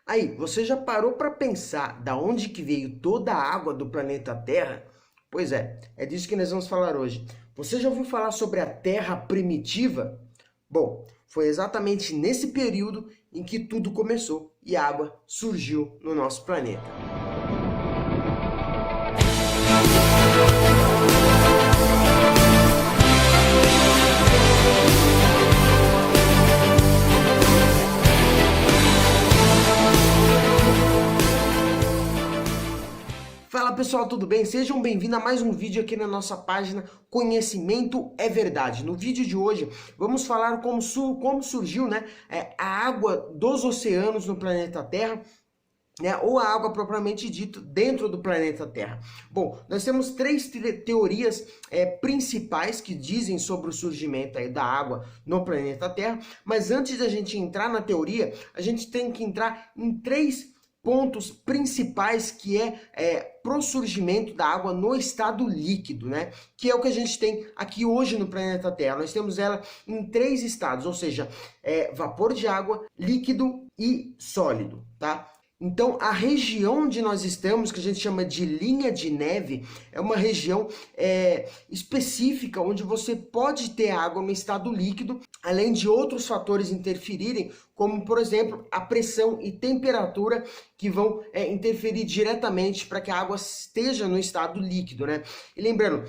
Aí, você já parou para pensar da onde que veio toda a água do planeta Terra? Pois é disso que nós vamos falar hoje. Você já ouviu falar sobre a Terra primitiva? Bom, foi exatamente nesse período em que tudo começou e a água surgiu no nosso planeta. Fala pessoal, tudo bem? Sejam bem-vindos a mais um vídeo aqui na nossa página Conhecimento é Verdade. No vídeo de hoje vamos falar como surgiu a água dos oceanos no planeta Terra, ou a água propriamente dita dentro do planeta Terra. Bom, nós temos três teorias principais que dizem sobre o surgimento da água no planeta Terra, mas antes da gente entrar na teoria, a gente tem que entrar em três pontos principais que pro surgimento da água no estado líquido, né? Que é o que a gente tem aqui hoje no planeta Terra. Nós temos ela em três estados, ou seja, vapor de água, líquido e sólido, tá? Então, a região onde nós estamos, que a gente chama de linha de neve, é uma região específica onde você pode ter água no estado líquido, além de outros fatores interferirem, como, por exemplo, a pressão e temperatura que vão interferir diretamente para que a água esteja no estado líquido, né? E lembrando,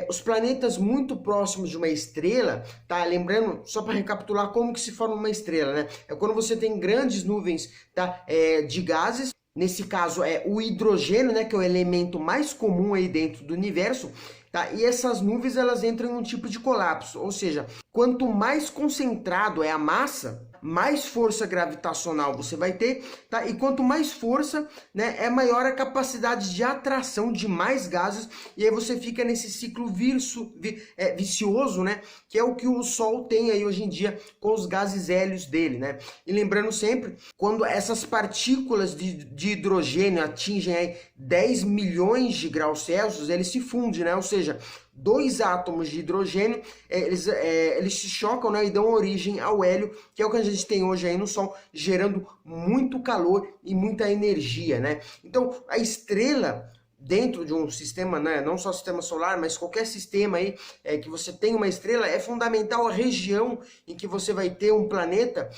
os planetas muito próximos de uma estrela, tá? Lembrando, só para recapitular como que se forma uma estrela, né? É quando você tem grandes nuvens, tá? De gases. Nesse caso é o hidrogênio, né, que é o elemento mais comum aí dentro do universo, tá? E essas nuvens elas entram em um tipo de colapso, ou seja, quanto mais concentrado é a massa, mais força gravitacional você vai ter, tá? E quanto mais força, né, é maior a capacidade de atração de mais gases, e aí você fica nesse ciclo vicioso, né, que é o que o Sol tem aí hoje em dia com os gases hélios dele, né? E lembrando sempre, quando essas partículas de hidrogênio atingem aí 10 milhões de graus Celsius, eles se fundem, né? Ou seja, dois átomos de hidrogênio, eles se chocam, né, e dão origem ao hélio, que é o que a gente tem hoje aí no Sol, gerando muito calor e muita energia, né? Então, a estrela dentro de um sistema, né, não só sistema solar, mas qualquer sistema aí que você tem uma estrela, é fundamental a região em que você vai ter um planeta,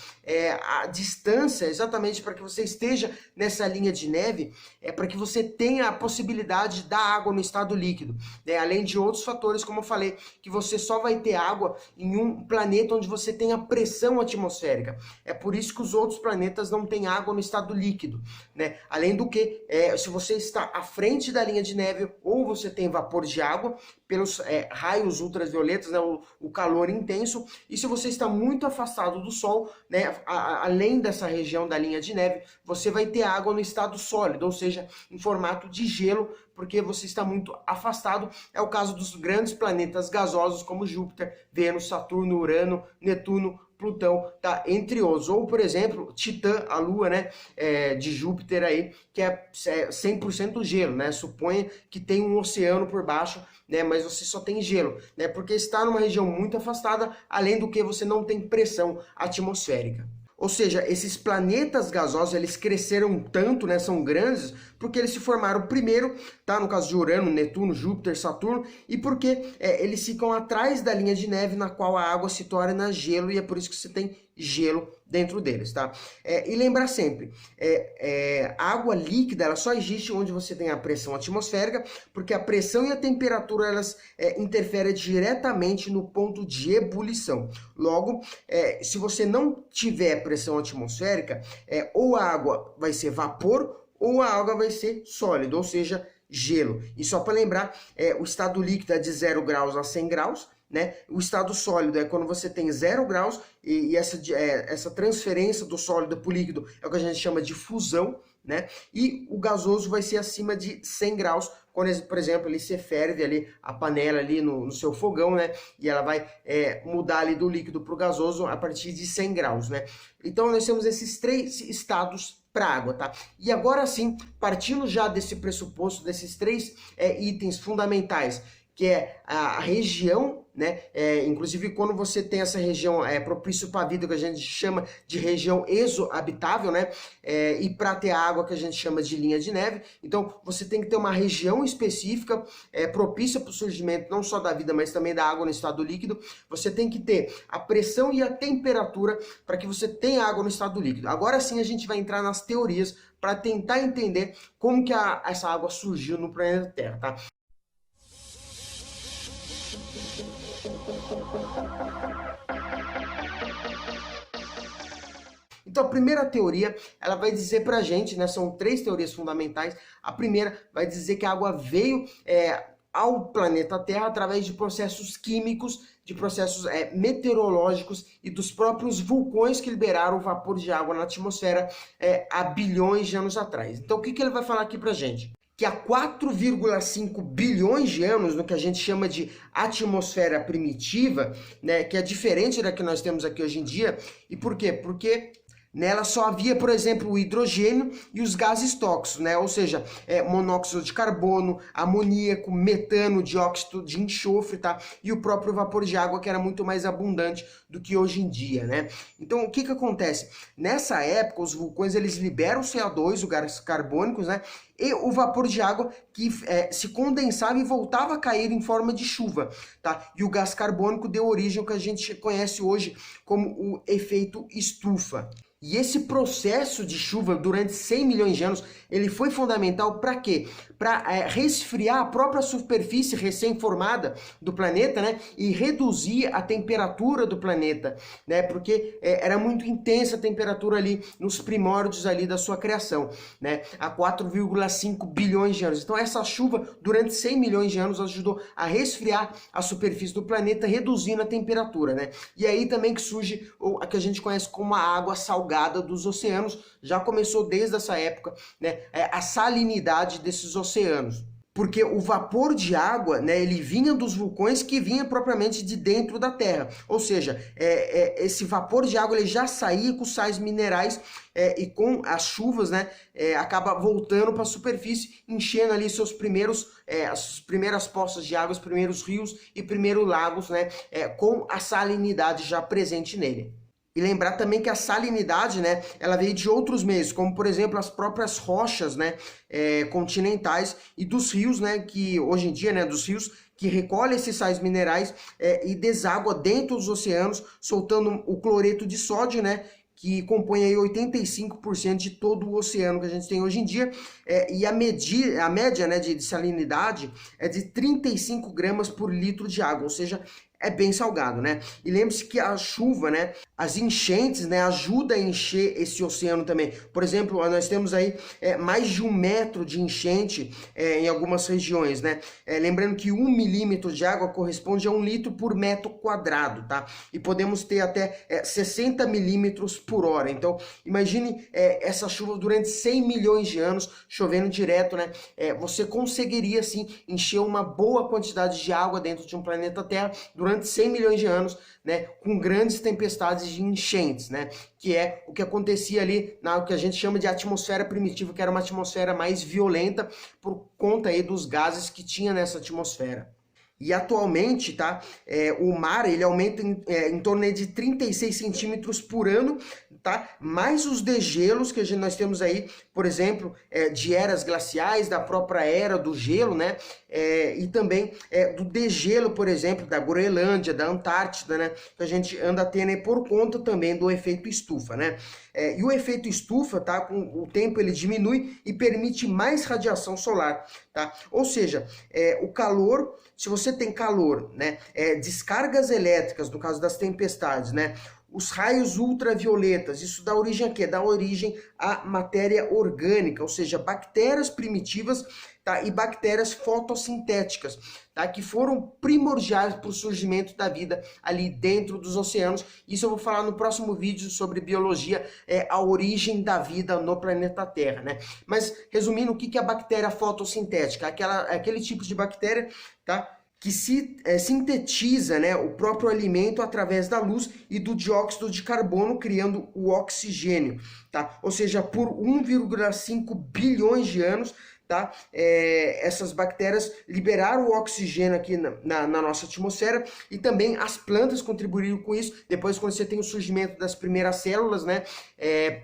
a distância, exatamente para que você esteja nessa linha de neve, para que você tenha a possibilidade da água no estado líquido, né? Além de outros fatores, como eu falei, que você só vai ter água em um planeta onde você tem a pressão atmosférica. É por isso que os outros planetas não têm água no estado líquido, né? Além do que, se você está à frente da linha de neve, ou você tem vapor de água pelos raios ultravioletas, né, o calor intenso, e se você está muito afastado do Sol, né, além dessa região da linha de neve, você vai ter água no estado sólido, ou seja, em formato de gelo, porque você está muito afastado. É o caso dos grandes planetas gasosos como Júpiter, Vênus, Saturno, Urano, Netuno, Plutão, tá? Entre outros. Ou, por exemplo, Titã, a Lua, né, de Júpiter aí, que é 100% gelo, né? Suponha que tem um oceano por baixo, né, mas você só tem gelo, né? Porque está numa região muito afastada, além do que você não tem pressão atmosférica. Ou seja, esses planetas gasosos, eles cresceram tanto, né, são grandes, porque eles se formaram primeiro, tá, no caso de Urano, Netuno, Júpiter, Saturno, e porque eles ficam atrás da linha de neve na qual a água se torna gelo, e é por isso que você tem gelo dentro deles, tá? E lembrar sempre, a água líquida, ela só existe onde você tem a pressão atmosférica, porque a pressão e a temperatura, elas interferem diretamente no ponto de ebulição. Logo, se você não tiver pressão atmosférica, ou a água vai ser vapor, ou a água vai ser sólido, ou seja, gelo. E só para lembrar, o estado líquido é de 0 graus a 100 graus, né? O estado sólido é quando você tem 0 graus, e essa transferência do sólido para o líquido é o que a gente chama de fusão, né? E o gasoso vai ser acima de 100 graus, quando, por exemplo, ele se ferve ali a panela ali no seu fogão, né? E ela vai mudar ali do líquido para o gasoso a partir de 100 graus, né? Então nós temos esses três estados para a água, tá? E agora sim, partindo já desse pressuposto, desses três itens fundamentais, que é a região, né? Inclusive quando você tem essa região propício para a vida, que a gente chama de região exohabitável, né? E para ter água, que a gente chama de linha de neve. Então você tem que ter uma região específica propícia para o surgimento não só da vida, mas também da água no estado líquido. Você tem que ter a pressão e a temperatura para que você tenha água no estado líquido. Agora sim a gente vai entrar nas teorias para tentar entender como que essa água surgiu no planeta Terra, tá? Então, a primeira teoria, ela vai dizer pra gente, né, são 3 teorias fundamentais. A primeira vai dizer que a água veio ao planeta Terra através de processos químicos, de processos meteorológicos e dos próprios vulcões que liberaram o vapor de água na atmosfera há bilhões de anos atrás. Então, o que ele vai falar aqui pra gente? Que há 4,5 bilhões de anos, no que a gente chama de atmosfera primitiva, né, que é diferente da que nós temos aqui hoje em dia. E por quê? Porque nela só havia, por exemplo, o hidrogênio e os gases tóxicos, né? Ou seja, monóxido de carbono, amoníaco, metano, dióxido de enxofre, tá? E o próprio vapor de água, que era muito mais abundante do que hoje em dia, né? Então, o que que acontece? Nessa época, os vulcões, eles liberam o CO2, o gás carbônicos, né? E o vapor de água que se condensava e voltava a cair em forma de chuva, tá? E o gás carbônico deu origem ao que a gente conhece hoje como o efeito estufa. E esse processo de chuva durante 100 milhões de anos, ele foi fundamental para quê? Para resfriar a própria superfície recém-formada do planeta, né? E reduzir a temperatura do planeta, né? Porque era muito intensa a temperatura ali nos primórdios ali da sua criação, né? Há 4,5 bilhões de anos. Então essa chuva durante 100 milhões de anos ajudou a resfriar a superfície do planeta, reduzindo a temperatura, né? E aí também que surge a que a gente conhece como a água salgada dos oceanos. Já começou desde essa época, né, a salinidade desses oceanos. Porque o vapor de água, né, ele vinha dos vulcões que vinha propriamente de dentro da Terra. Ou seja, esse vapor de água ele já saía com sais minerais e com as chuvas, né, acaba voltando para a superfície, enchendo ali as primeiras poças de água, os primeiros rios e primeiros lagos, né, com a salinidade já presente nele. E lembrar também que a salinidade, né, ela veio de outros meios, como por exemplo as próprias rochas, né, continentais e dos rios, né, que hoje em dia, né, dos rios que recolhem esses sais minerais e deságua dentro dos oceanos, soltando o cloreto de sódio, né, que compõe aí 85% de todo o oceano que a gente tem hoje em dia, e a média, né, de salinidade é de 35 gramas por litro de água, ou seja, é bem salgado, né? E lembre-se que a chuva, né, as enchentes, né, ajuda a encher esse oceano também. Por exemplo, nós temos aí mais de 1 metro de enchente em algumas regiões, né? Lembrando que 1 milímetro de água corresponde a 1 litro por metro quadrado, tá? E podemos ter até 60 milímetros por hora. Então, imagine essa chuva durante 100 milhões de anos, chovendo direto, né? Você conseguiria, sim, encher uma boa quantidade de água dentro de um planeta Terra durante 100 milhões de anos, né, com grandes tempestades de enchentes, né, que é o que acontecia ali na que a gente chama de atmosfera primitiva, que era uma atmosfera mais violenta por conta aí dos gases que tinha nessa atmosfera. E atualmente, tá, o mar ele aumenta em torno de 36 centímetros por ano, tá? Mais os degelos que nós temos aí, por exemplo, de eras glaciais, da própria era do gelo, né? E também do degelo, por exemplo, da Groenlândia, da Antártida, né? Que a gente anda tendo aí por conta também do efeito estufa, né? E o efeito estufa, tá? Com o tempo ele diminui e permite mais radiação solar, tá? Ou seja, o calor, se você tem calor, né? Descargas elétricas, no caso das tempestades, né? Os raios ultravioletas, isso dá origem a quê? Dá origem à matéria orgânica, ou seja, bactérias primitivas, tá? E bactérias fotossintéticas, tá? Que foram primordiais para o surgimento da vida ali dentro dos oceanos. Isso eu vou falar no próximo vídeo sobre biologia, a origem da vida no planeta Terra, né? Mas, resumindo, o que é a bactéria fotossintética? Aquele tipo de bactéria, tá? Que sintetiza, né, o próprio alimento através da luz e do dióxido de carbono, criando o oxigênio, tá? Ou seja, por 1,5 bilhões de anos, tá? Essas bactérias liberaram o oxigênio aqui na nossa atmosfera, e também as plantas contribuíram com isso. Depois, quando você tem o surgimento das primeiras células, né?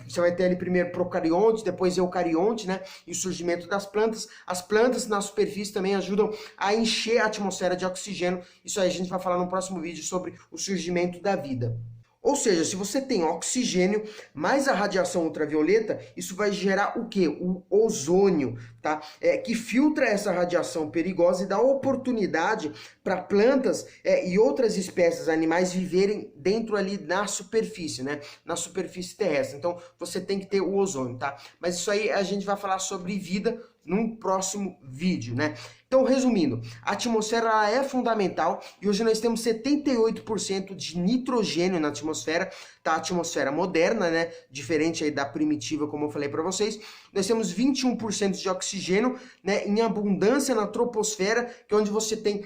Você vai ter ali primeiro procarionte, depois eucarionte, né? E o surgimento das plantas. As plantas na superfície também ajudam a encher a atmosfera de oxigênio. Isso aí a gente vai falar no próximo vídeo sobre o surgimento da vida. Ou seja, se você tem oxigênio mais a radiação ultravioleta, isso vai gerar o quê? O ozônio, tá? Que filtra essa radiação perigosa e dá oportunidade para plantas e outras espécies animais viverem dentro ali na superfície, né? Na superfície terrestre. Então, você tem que ter o ozônio, tá? Mas isso aí a gente vai falar sobre vida num próximo vídeo, né? Então, resumindo, a atmosfera ela é fundamental e hoje nós temos 78% de nitrogênio na atmosfera, tá? A atmosfera moderna, né? Diferente aí da primitiva, como eu falei para vocês. Nós temos 21% de oxigênio, né? Em abundância na troposfera, que é onde você tem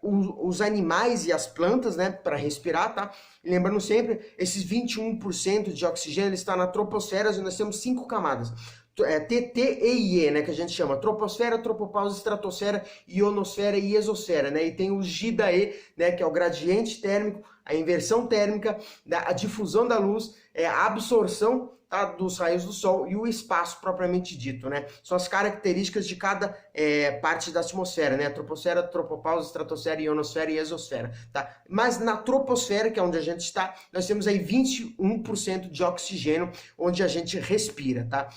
os animais e as plantas, né? Para respirar, tá? E lembrando sempre, esses 21% de oxigênio está na troposfera e nós temos 5 camadas. T, T, E e E, né, que a gente chama troposfera, tropopausa, estratosfera, ionosfera e exosfera, né, e tem o G da E, né, que é o gradiente térmico, a inversão térmica, a difusão da luz, a absorção, tá, dos raios do sol e o espaço propriamente dito, né, são as características de cada parte da atmosfera, né, troposfera, tropopausa, estratosfera, ionosfera e exosfera, tá, mas na troposfera, que é onde a gente está, nós temos aí 21% de oxigênio, onde a gente respira, tá.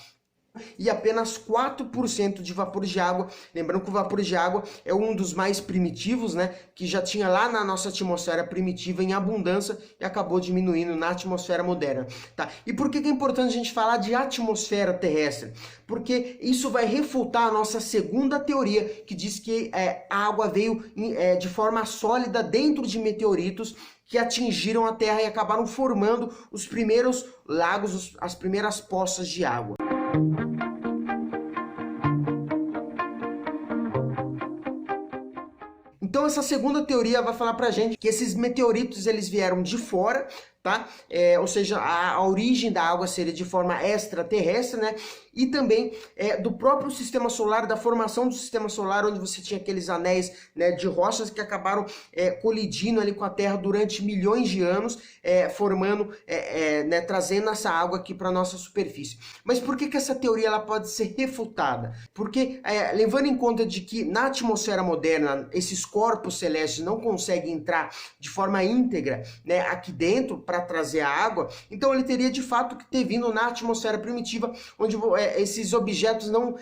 E apenas 4% de vapores de água. Lembrando que o vapor de água é um dos mais primitivos, né? Que já tinha lá na nossa atmosfera primitiva em abundância e acabou diminuindo na atmosfera moderna, tá? E por que é importante a gente falar de atmosfera terrestre? Porque isso vai refutar a nossa segunda teoria, que diz que a água veio de forma sólida dentro de meteoritos que atingiram a Terra e acabaram formando os primeiros lagos, as primeiras poças de água. Então essa segunda teoria vai falar pra gente que esses meteoritos eles vieram de fora, tá? Ou seja, a origem da água seria de forma extraterrestre, né? E também do próprio sistema solar, da formação do sistema solar, onde você tinha aqueles anéis, né, de rochas que acabaram colidindo ali com a Terra durante milhões de anos, formando, né, trazendo essa água aqui para nossa superfície. Mas por que essa teoria ela pode ser refutada? Porque, levando em conta de que na atmosfera moderna, esses corpos celestes não conseguem entrar de forma íntegra, né, aqui dentro para trazer a água, então ele teria de fato que ter vindo na atmosfera primitiva, onde esses objetos não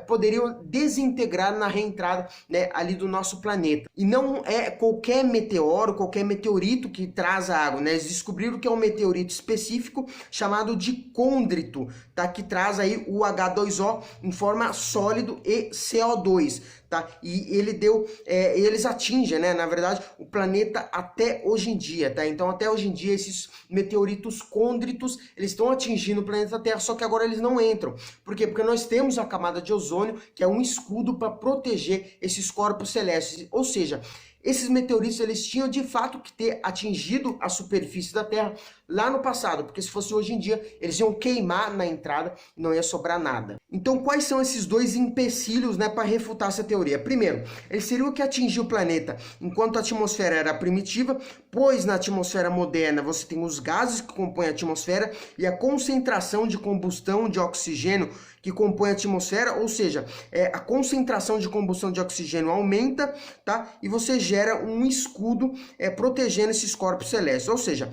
poderiam desintegrar na reentrada, né, ali do nosso planeta. E não é qualquer meteoro, qualquer meteorito que traz a água, né? Eles descobriram que é um meteorito específico chamado de côndrito, tá? Que traz aí o H2O em forma sólido e CO2, tá? E ele eles atingem, né, na verdade, o planeta até hoje em dia, tá? Então até hoje em dia esses meteoritos côndritos, eles estão atingindo o planeta Terra, só que agora eles não entram. Por quê? Porque nós temos a camada de ozônio, que é um escudo para proteger esses corpos celestes. Ou seja, esses meteoritos eles tinham de fato que ter atingido a superfície da Terra lá no passado, porque se fosse hoje em dia, eles iam queimar na entrada e não ia sobrar nada. Então, quais são esses dois empecilhos, né, para refutar essa teoria? Primeiro, eles seriam o que atingiu o planeta enquanto a atmosfera era primitiva, pois na atmosfera moderna você tem os gases que compõem a atmosfera e a concentração de combustão de oxigênio que compõe a atmosfera, ou seja, a concentração de combustão de oxigênio aumenta, tá? E você gera um escudo protegendo esses corpos celestes. Ou seja,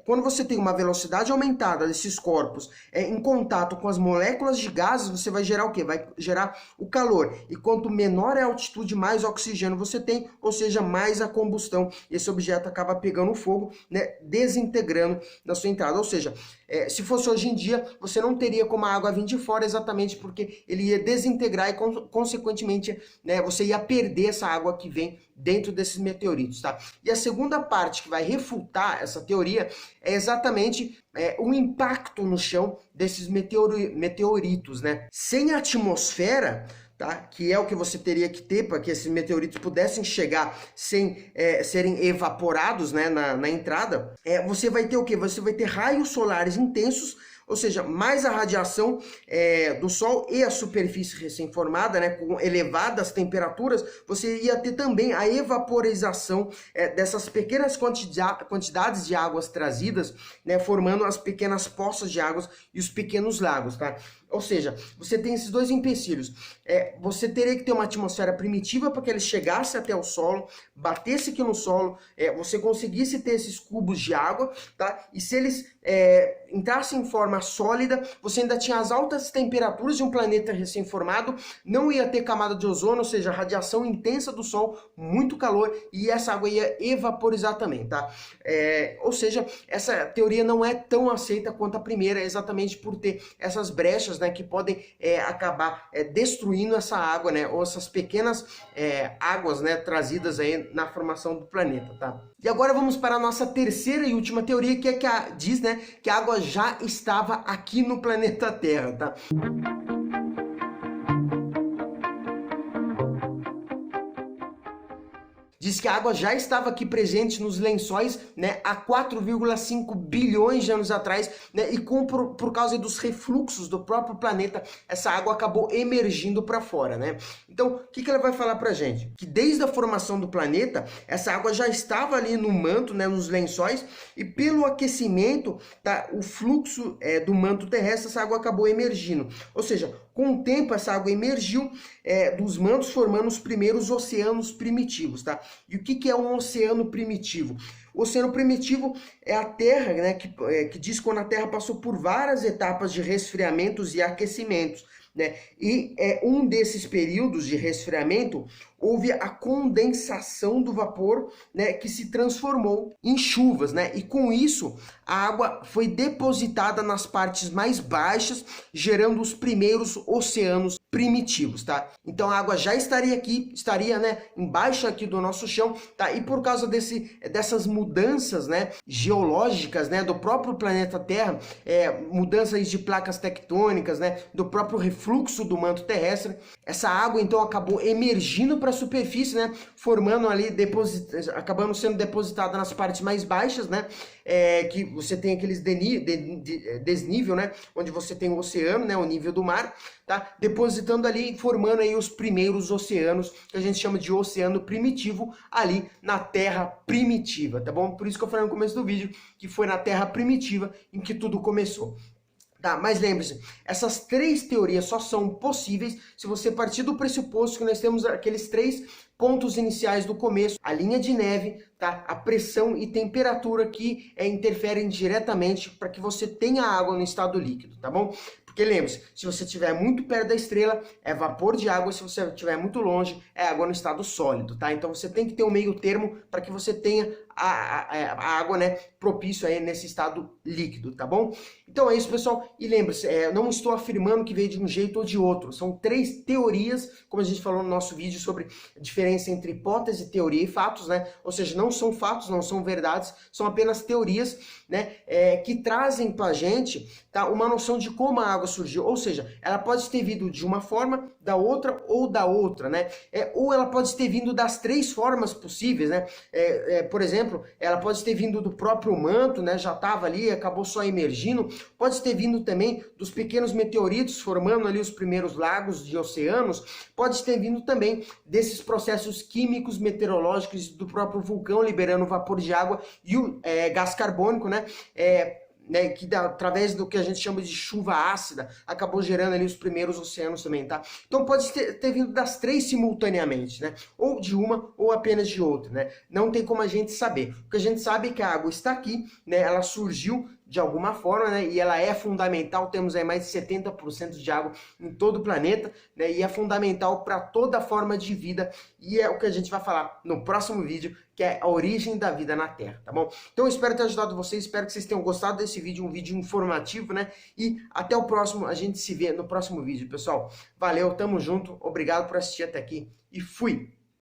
quando você tem uma velocidade aumentada desses corpos em contato com as moléculas de gases, você vai gerar o quê? Vai gerar o calor. E quanto menor é a altitude, mais oxigênio você tem, ou seja, mais a combustão. Esse objeto acaba pegando fogo, né, desintegrando na sua entrada. Ou seja, se fosse hoje em dia, você não teria como a água vir de fora, exatamente porque ele ia desintegrar e, consequentemente, né, você ia perder essa água que vem dentro desses meteoritos, tá? E a segunda parte que vai refutar essa teoria é exatamente o impacto no chão desses meteoritos, né? Sem a atmosfera, tá? Que é o que você teria que ter para que esses meteoritos pudessem chegar sem serem evaporados, né, na entrada, você vai ter o quê? Você vai ter raios solares intensos, Ou seja, mais a radiação do Sol e a superfície recém-formada, né, com elevadas temperaturas, você ia ter também a evaporização dessas pequenas quantidades de águas trazidas, né, formando as pequenas poças de águas e os pequenos lagos, tá? Ou seja, você tem esses dois empecilhos. Você teria que ter uma atmosfera primitiva para que ele chegasse até o solo, batesse aqui no solo, você conseguisse ter esses cubos de água, tá? E se eles entrassem em forma sólida, você ainda tinha as altas temperaturas de um planeta recém-formado, não ia ter camada de ozônio, ou seja, radiação intensa do Sol, muito calor, e essa água ia evaporizar também, tá? Ou seja, essa teoria não é tão aceita quanto a primeira, exatamente por ter essas brechas, né, que podem acabar destruindo essa água, né, ou essas pequenas águas, né, trazidas aí na formação do planeta, tá? E agora vamos para a nossa terceira e última teoria, que diz, né, que a água já estava aqui no planeta Terra, tá? Diz que a água já estava aqui presente nos lençóis, né, há 4,5 bilhões de anos atrás, né, e por causa dos refluxos do próprio planeta, essa água acabou emergindo para fora, né? Então, o que ela vai falar pra gente? Que desde a formação do planeta, essa água já estava ali no manto, né, nos lençóis, e pelo aquecimento, tá, o fluxo do manto terrestre, essa água acabou emergindo. Ou seja, com o tempo, essa água emergiu dos mantos, formando os primeiros oceanos primitivos, tá? E o que é um oceano primitivo? O oceano primitivo é a Terra, né, que diz quando a Terra passou por várias etapas de resfriamentos e aquecimentos, né? E um desses períodos de resfriamento houve a condensação do vapor, né, que se transformou em chuvas, né? E com isso a água foi depositada nas partes mais baixas, gerando os primeiros oceanos primitivos, tá? Então a água já estaria aqui, né, embaixo aqui do nosso chão, tá? E por causa dessas mudanças, né, geológicas, né, do próprio planeta Terra, mudanças de placas tectônicas, né, do próprio refluxo do manto terrestre, essa água então acabou emergindo para a superfície, né, formando ali, acabando sendo depositada nas partes mais baixas, né, que você tem aqueles desnível, né, onde você tem o oceano, né, o nível do mar, tá, depositando ali, formando aí os primeiros oceanos, que a gente chama de oceano primitivo, ali na Terra primitiva, tá bom? Por isso que eu falei no começo do vídeo, que foi na Terra primitiva em que tudo começou. Tá, mas lembre-se, essas três teorias só são possíveis se você partir do pressuposto que nós temos aqueles três pontos iniciais do começo, a linha de neve, tá? A pressão e temperatura que interferem diretamente para que você tenha água no estado líquido, tá bom? Porque lembre-se, se você estiver muito perto da estrela, é vapor de água, se você estiver muito longe, é água no estado sólido, tá? Então você tem que ter um meio termo para que você tenha a água, né, propício aí nesse estado líquido, tá bom? Então é isso, pessoal. E lembre-se, não estou afirmando que veio de um jeito ou de outro. São três teorias, como a gente falou no nosso vídeo sobre a diferença entre hipótese, teoria e fatos, né? Ou seja, não são fatos, não são verdades, são apenas teorias, né, que trazem pra gente, tá, uma noção de como a água surgiu. Ou seja, ela pode ter vindo de uma forma, da outra ou da outra, né? Ou ela pode ter vindo das três formas possíveis, né? Por exemplo, ela pode ter vindo do próprio manto, né? Já estava ali, acabou só emergindo. Pode ter vindo também dos pequenos meteoritos formando ali os primeiros lagos de oceanos. Pode ter vindo também desses processos químicos meteorológicos do próprio vulcão liberando vapor de água e o gás carbônico, né? Que através do que a gente chama de chuva ácida, acabou gerando ali os primeiros oceanos também, tá? Então pode ter vindo das três simultaneamente, né? Ou de uma, ou apenas de outra, né? Não tem como a gente saber. O que a gente sabe é que a água está aqui, né? Ela surgiu de alguma forma, né? E ela é fundamental, temos aí mais de 70% de água em todo o planeta, né? E é fundamental para toda forma de vida, e é o que a gente vai falar no próximo vídeo, que é a origem da vida na Terra, tá bom? Então eu espero ter ajudado vocês, espero que vocês tenham gostado desse vídeo, um vídeo informativo, né? E até o próximo, a gente se vê no próximo vídeo, pessoal. Valeu, tamo junto, obrigado por assistir até aqui e fui!